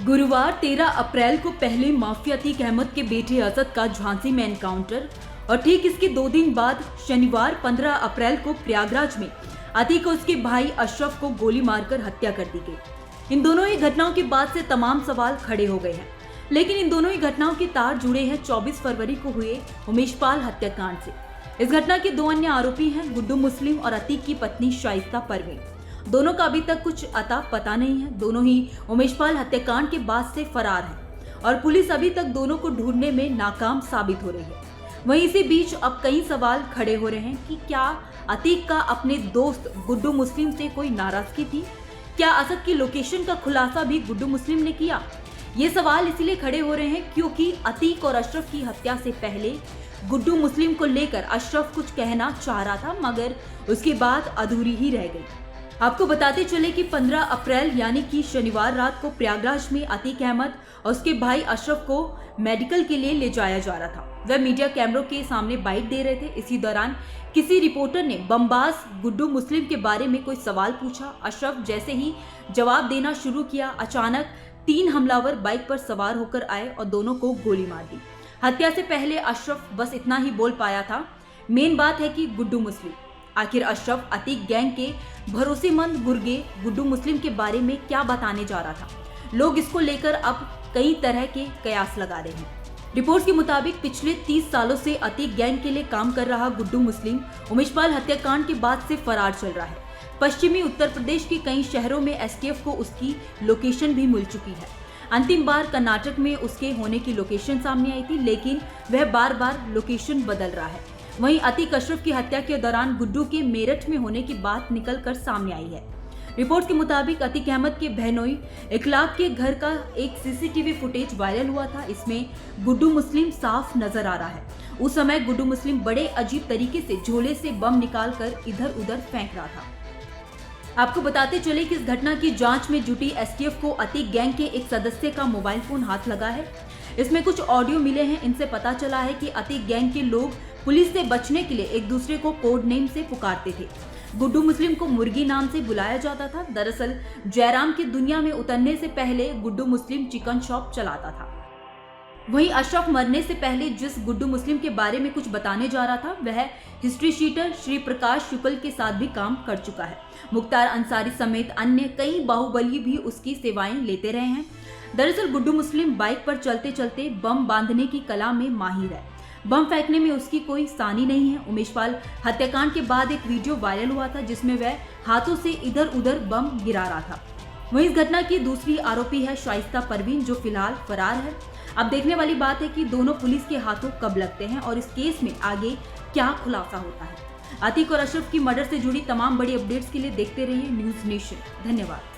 गुरुवार 13 अप्रैल को पहले माफिया अतीक अहमद के बेटे असद का झांसी में एनकाउंटर और ठीक इसके 2 दिन बाद शनिवार 15 अप्रैल को प्रयागराज में अतीक और उसके भाई अशरफ को गोली मारकर हत्या कर दी गई। इन दोनों ही घटनाओं के बाद से तमाम सवाल खड़े हो गए हैं, लेकिन इन दोनों ही घटनाओं के तार जुड़े हैं 24 फरवरी को हुए उमेशपाल हत्याकांड से। इस घटना के 2 अन्य आरोपी हैं गुड्डू मुस्लिम और अतीक की पत्नी शाइस्ता परवीन। दोनों का अभी तक कुछ अता पता नहीं है। दोनों ही उमेशपाल हत्याकांड के बाद से फरार हैं और पुलिस अभी तक दोनों को ढूंढने में नाकाम साबित हो रही है। वहीं इसी बीच अब कई सवाल खड़े हो रहे हैं कि क्या अतीक का अपने दोस्त गुड्डू मुस्लिम से कोई नाराजगी थी? क्या असद की लोकेशन का खुलासा भी गुड्डू मुस्लिम ने किया? ये सवाल इसलिए खड़े हो रहे हैं क्योंकि अतीक और अशरफ की हत्या से पहले गुड्डू मुस्लिम को लेकर अशरफ कुछ कहना चाह रहा था, मगर उसके बाद अधूरी ही रह गई। आपको बताते चले कि 15 अप्रैल यानी कि शनिवार रात को प्रयागराज में अतीक अहमद और उसके भाई अशरफ को मेडिकल के लिए ले जाया जा रहा था। वह मीडिया कैमरों के सामने बाइट दे रहे थे। इसी दौरान किसी रिपोर्टर ने बमबाज गुड्डू मुस्लिम के बारे में कोई सवाल पूछा। अशरफ जैसे ही जवाब देना शुरू किया, अचानक 3 हमलावर बाइक पर सवार होकर आए और दोनों को गोली मार दी। हत्या से पहले अशरफ बस इतना ही बोल पाया था, मेन बात है कि गुड्डू मुस्लिम। आखिर अशरफ अतीक गैंग के भरोसेमंद गुर्गे गुड्डू मुस्लिम के बारे में क्या बताने जा रहा था? लोग इसको लेकर अब कई तरह के कयास लगा रहे हैं। रिपोर्ट्स के मुताबिक पिछले 30 सालों से अतीक गैंग के लिए काम कर रहा गुड्डू मुस्लिम उमेशपाल हत्याकांड के बाद से फरार चल रहा है। पश्चिमी उत्तर प्रदेश के कई शहरों में एसटीएफ को उसकी लोकेशन भी मिल चुकी है। अंतिम बार कर्नाटक में उसके होने की लोकेशन सामने आई थी, लेकिन वह बार बार लोकेशन बदल रहा है। वहीं अतीक अशरफ की हत्या के दौरान गुड्डू के मेरठ में होने की बात निकलकर सामने आई है। रिपोर्ट के मुताबिक अतीक अहमद के बहनोई इकलाक के घर का एक सीसीटीवी फुटेज वायरल हुआ था। इसमें गुड्डू मुस्लिम साफ नजर आ रहा है। उस समय गुड्डू मुस्लिम बड़े अजीब तरीके से झोले से बम निकालकर इधर उधर फेंक रहा था। आपको बताते चले कि इस घटना की जांच में जुटी एसटीएफ को अतीक गैंग के एक सदस्य का मोबाइल फोन हाथ लगा है। इसमें कुछ ऑडियो मिले हैं। इनसे पता चला है कि अतीक गैंग के लोग पुलिस से बचने के लिए एक दूसरे को कोड नेम से पुकारते थे। गुड्डू मुस्लिम को मुर्गी नाम से बुलाया जाता था। दरअसल जयराम की दुनिया में उतरने से पहले गुड्डू मुस्लिम चिकन शॉप चलाता था। वहीं अशरफ मरने से पहले जिस गुड्डू मुस्लिम के बारे में कुछ बताने जा रहा था, वह हिस्ट्री शीटर श्री प्रकाश शुक्ल के साथ भी काम कर चुका है। मुख्तार अंसारी समेत अन्य कई बाहुबली भी उसकी सेवाएं लेते रहे हैं। दरअसल गुड्डू मुस्लिम बाइक पर चलते चलते बम बांधने की कला में माहिर है। बम फेंकने में उसकी कोई सानी नहीं है। उमेशपाल हत्याकांड के बाद एक वीडियो वायरल हुआ था जिसमें वह हाथों से इधर उधर बम गिरा रहा था। वहीं इस घटना की दूसरी आरोपी है शाइस्ता परवीन, जो फिलहाल फरार है। अब देखने वाली बात है कि दोनों पुलिस के हाथों कब लगते हैं और इस केस में आगे क्या खुलासा होता है। अतीक और अशरफ की मर्डर से जुड़ी तमाम बड़ी अपडेट्स के लिए देखते रहिए न्यूज नेशन। धन्यवाद।